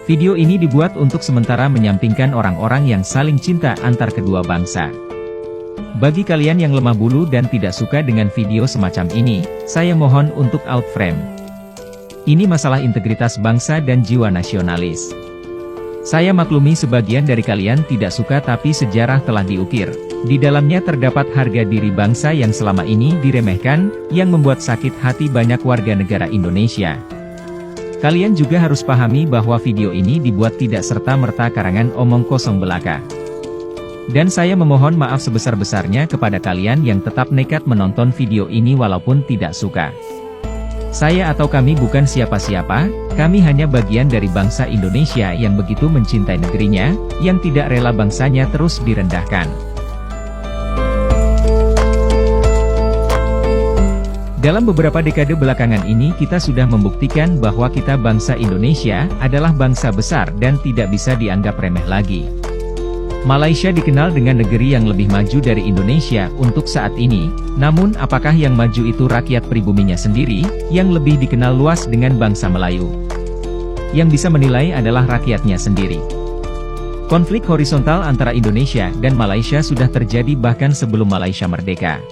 Video ini dibuat untuk sementara menyampingkan orang-orang yang saling cinta antar kedua bangsa. Bagi kalian yang lemah bulu dan tidak suka dengan video semacam ini, saya mohon untuk out frame. Ini masalah integritas bangsa dan jiwa nasionalis. Saya maklumi sebagian dari kalian tidak suka, tapi sejarah telah diukir. Di dalamnya terdapat harga diri bangsa yang selama ini diremehkan, yang membuat sakit hati banyak warga negara Indonesia. Kalian juga harus pahami bahwa video ini dibuat tidak serta-merta karangan omong kosong belaka. Dan saya memohon maaf sebesar-besarnya kepada kalian yang tetap nekat menonton video ini walaupun tidak suka. Saya atau kami bukan siapa-siapa, kami hanya bagian dari bangsa Indonesia yang begitu mencintai negerinya, yang tidak rela bangsanya terus direndahkan. Dalam beberapa dekade belakangan ini kita sudah membuktikan bahwa kita bangsa Indonesia adalah bangsa besar dan tidak bisa dianggap remeh lagi. Malaysia dikenal dengan negeri yang lebih maju dari Indonesia untuk saat ini, namun apakah yang maju itu rakyat pribuminya sendiri, yang lebih dikenal luas dengan bangsa Melayu? Yang bisa menilai adalah rakyatnya sendiri. Konflik horizontal antara Indonesia dan Malaysia sudah terjadi bahkan sebelum Malaysia merdeka.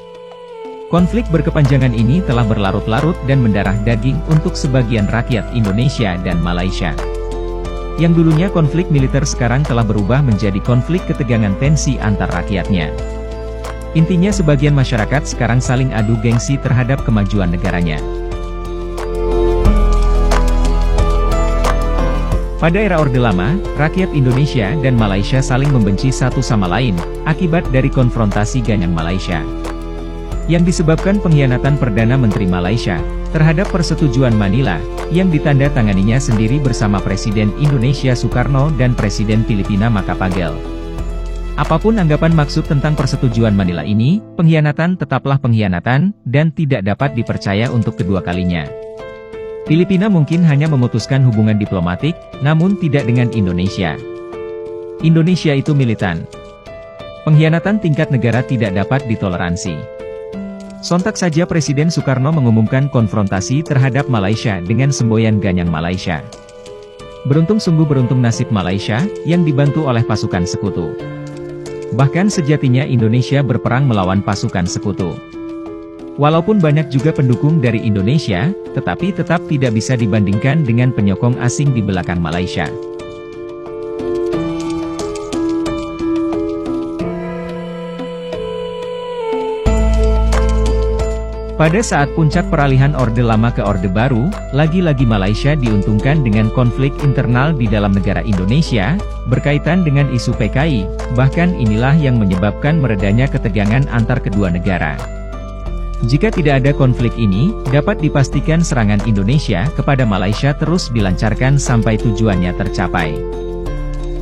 Konflik berkepanjangan ini telah berlarut-larut dan mendarah daging untuk sebagian rakyat Indonesia dan Malaysia. Yang dulunya konflik militer sekarang telah berubah menjadi konflik ketegangan tensi antar rakyatnya. Intinya sebagian masyarakat sekarang saling adu gengsi terhadap kemajuan negaranya. Pada era Orde Lama, rakyat Indonesia dan Malaysia saling membenci satu sama lain, akibat dari konfrontasi Ganyang Malaysia. Yang disebabkan pengkhianatan Perdana Menteri Malaysia terhadap persetujuan Manila, yang ditandatanganinya sendiri bersama Presiden Indonesia Soekarno dan Presiden Filipina Macapagal. Apapun anggapan maksud tentang persetujuan Manila ini, pengkhianatan tetaplah pengkhianatan, dan tidak dapat dipercaya untuk kedua kalinya. Filipina mungkin hanya memutuskan hubungan diplomatik, namun tidak dengan Indonesia. Indonesia itu militan. Pengkhianatan tingkat negara tidak dapat ditoleransi. Sontak saja Presiden Soekarno mengumumkan konfrontasi terhadap Malaysia dengan semboyan Ganyang Malaysia. Beruntung, sungguh beruntung nasib Malaysia, yang dibantu oleh pasukan sekutu. Bahkan sejatinya Indonesia berperang melawan pasukan sekutu. Walaupun banyak juga pendukung dari Indonesia, tetapi tetap tidak bisa dibandingkan dengan penyokong asing di belakang Malaysia. Pada saat puncak peralihan Orde Lama ke Orde Baru, lagi-lagi Malaysia diuntungkan dengan konflik internal di dalam negara Indonesia, berkaitan dengan isu PKI, bahkan inilah yang menyebabkan meredanya ketegangan antar kedua negara. Jika tidak ada konflik ini, dapat dipastikan serangan Indonesia kepada Malaysia terus dilancarkan sampai tujuannya tercapai.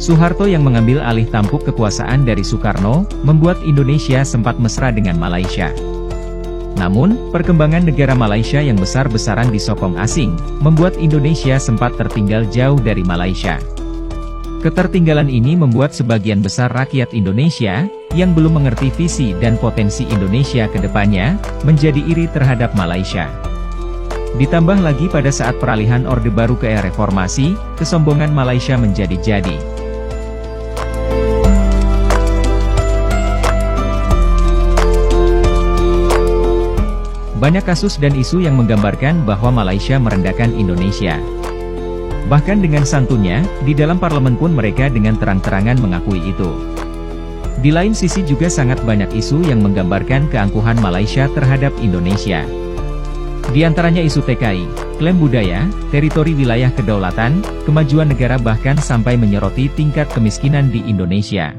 Soeharto yang mengambil alih tampuk kekuasaan dari Soekarno, membuat Indonesia sempat mesra dengan Malaysia. Namun, perkembangan negara Malaysia yang besar-besaran disokong asing, membuat Indonesia sempat tertinggal jauh dari Malaysia. Ketertinggalan ini membuat sebagian besar rakyat Indonesia, yang belum mengerti visi dan potensi Indonesia ke depannya, menjadi iri terhadap Malaysia. Ditambah lagi pada saat peralihan Orde Baru ke era reformasi, kesombongan Malaysia menjadi-jadi. Banyak kasus dan isu yang menggambarkan bahwa Malaysia merendahkan Indonesia. Bahkan dengan santunnya, di dalam parlemen pun mereka dengan terang-terangan mengakui itu. Di lain sisi juga sangat banyak isu yang menggambarkan keangkuhan Malaysia terhadap Indonesia. Di antaranya isu TKI, klaim budaya, teritori wilayah kedaulatan, kemajuan negara, bahkan sampai menyoroti tingkat kemiskinan di Indonesia.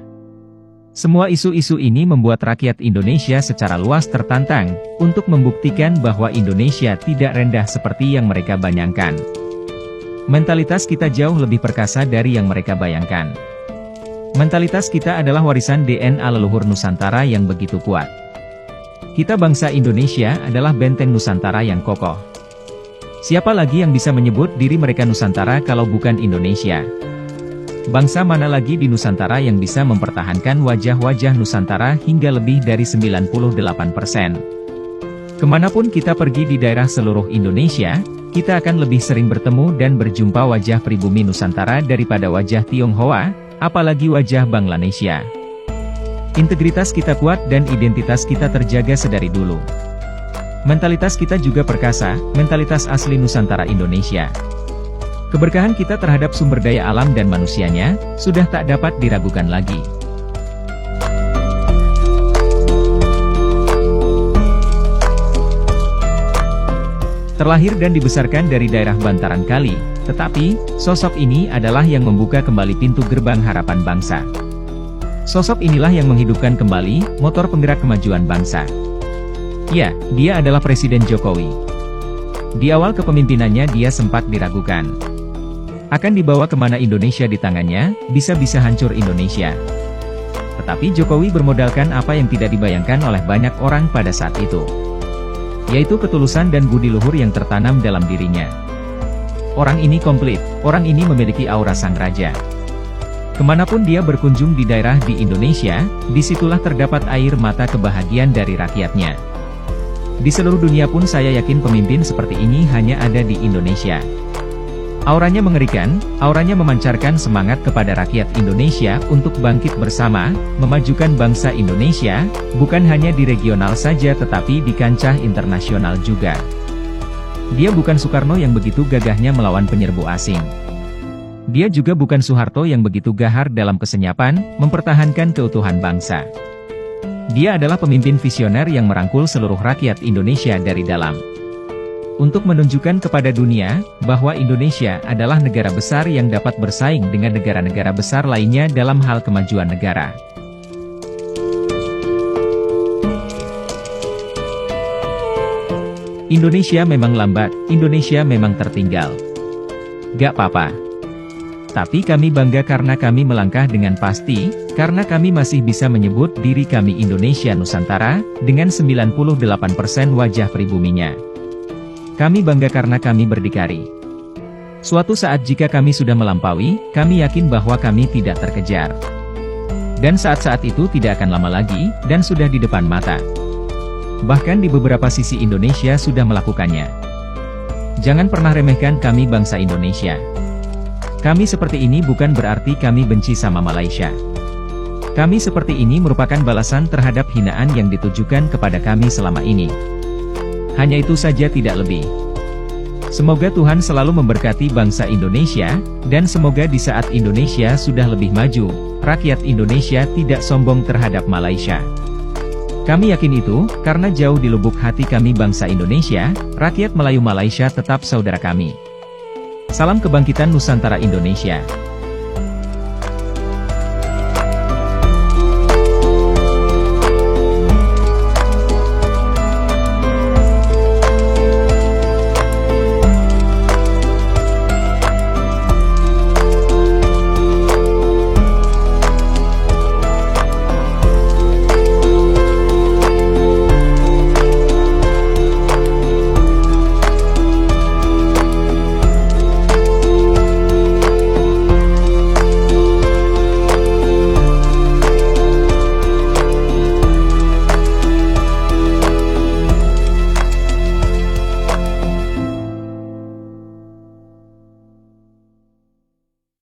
Semua isu-isu ini membuat rakyat Indonesia secara luas tertantang, untuk membuktikan bahwa Indonesia tidak rendah seperti yang mereka bayangkan. Mentalitas kita jauh lebih perkasa dari yang mereka bayangkan. Mentalitas kita adalah warisan DNA leluhur Nusantara yang begitu kuat. Kita bangsa Indonesia adalah benteng Nusantara yang kokoh. Siapa lagi yang bisa menyebut diri mereka Nusantara kalau bukan Indonesia? Bangsa mana lagi di Nusantara yang bisa mempertahankan wajah-wajah Nusantara hingga lebih dari 98%? Kemanapun kita pergi di daerah seluruh Indonesia, kita akan lebih sering bertemu dan berjumpa wajah pribumi Nusantara daripada wajah Tionghoa, apalagi wajah Bangladesia. Integritas kita kuat dan identitas kita terjaga sedari dulu. Mentalitas kita juga perkasa, mentalitas asli Nusantara Indonesia. Keberkahan kita terhadap sumber daya alam dan manusianya, sudah tak dapat diragukan lagi. Terlahir dan dibesarkan dari daerah bantaran kali, tetapi, sosok ini adalah yang membuka kembali pintu gerbang harapan bangsa. Sosok inilah yang menghidupkan kembali, motor penggerak kemajuan bangsa. Ya, dia adalah Presiden Jokowi. Di awal kepemimpinannya dia sempat diragukan. Akan dibawa kemana Indonesia di tangannya, bisa-bisa hancur Indonesia. Tetapi Jokowi bermodalkan apa yang tidak dibayangkan oleh banyak orang pada saat itu, yaitu ketulusan dan budi luhur yang tertanam dalam dirinya. Orang ini komplit, orang ini memiliki aura sang raja. Kemanapun dia berkunjung di daerah di Indonesia, disitulah terdapat air mata kebahagiaan dari rakyatnya. Di seluruh dunia pun saya yakin pemimpin seperti ini hanya ada di Indonesia. Auranya mengerikan, auranya memancarkan semangat kepada rakyat Indonesia untuk bangkit bersama, memajukan bangsa Indonesia, bukan hanya di regional saja tetapi di kancah internasional juga. Dia bukan Soekarno yang begitu gagahnya melawan penyerbu asing. Dia juga bukan Soeharto yang begitu gahar dalam kesenyapan, mempertahankan keutuhan bangsa. Dia adalah pemimpin visioner yang merangkul seluruh rakyat Indonesia dari dalam. Untuk menunjukkan kepada dunia, bahwa Indonesia adalah negara besar yang dapat bersaing dengan negara-negara besar lainnya dalam hal kemajuan negara. Indonesia memang lambat, Indonesia memang tertinggal. Gak apa-apa. Tapi kami bangga karena kami melangkah dengan pasti, karena kami masih bisa menyebut diri kami Indonesia Nusantara, dengan 98% wajah pribuminya. Kami bangga karena kami berdikari. Suatu saat jika kami sudah melampaui, kami yakin bahwa kami tidak terkejar. Dan saat-saat itu tidak akan lama lagi, dan sudah di depan mata. Bahkan di beberapa sisi Indonesia sudah melakukannya. Jangan pernah remehkan kami bangsa Indonesia. Kami seperti ini bukan berarti kami benci sama Malaysia. Kami seperti ini merupakan balasan terhadap hinaan yang ditujukan kepada kami selama ini. Hanya itu saja tidak lebih. Semoga Tuhan selalu memberkati bangsa Indonesia, dan semoga di saat Indonesia sudah lebih maju, rakyat Indonesia tidak sombong terhadap Malaysia. Kami yakin itu, karena jauh di lubuk hati kami bangsa Indonesia, rakyat Melayu Malaysia tetap saudara kami. Salam kebangkitan Nusantara Indonesia.